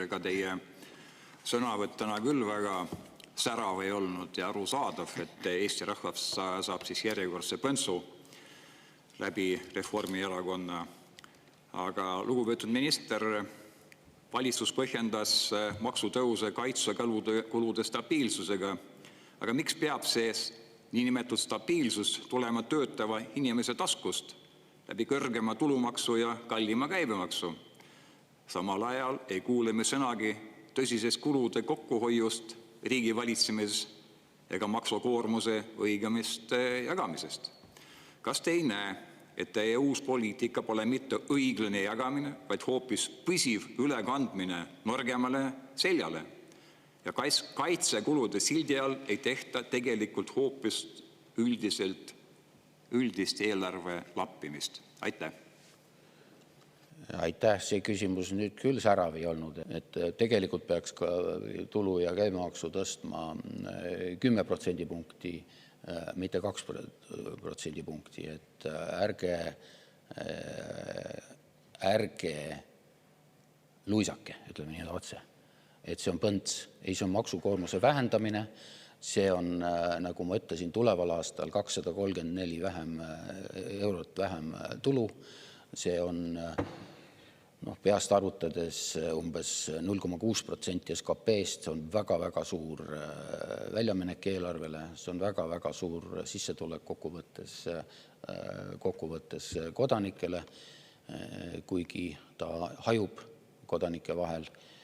Ega teie sõnavõtt täna küll väga särav ei olnud ja arusaadav, et Eesti rahvas saab siis järjekordse põntsu läbi Reformierakonna. Aga lugupeetud minister, valitsus põhjendas maksutõuse kaitsekulude stabiilsusega. Aga miks peab see niinimetatud stabiilsus tulema töötava inimese taskust läbi kõrgema tulumaksu ja kallima käibemaksu? Samal ajal ei kuule me sõnagi tõsisest kulude kokkuhoiust riigi valitsemises ega maksukoormuse õigemist jagamisest. Kas te ei näe, et teie uus poliitika pole mitte õiglane jagamine, vaid hoopis püsiv ülekandmine nõrgemale seljale? Ja kaitsekulude sildi all ei tehta tegelikult hoopis üldist eelarve lappimist. Aitäh! Aitäh, see küsimus nüüd küll särav ei olnud, et tegelikult peaks ka tulu- ja käibemaksu tõstma 10% punkti, mitte 2% punkti, et ärge luisake, ütleme nii otse, et see on põnts, ei see on maksukoormuse vähendamine, see on, nagu ma ütlesin, tuleval aastal 234 eurot vähem tulu, see on peast arvutades umbes 0,6% SKP-st, see on väga-väga suur väljaminek eelarvele, see on väga-väga suur sissetulek kokkuvõttes kodanikele, kuigi ta hajub kodanike vahel.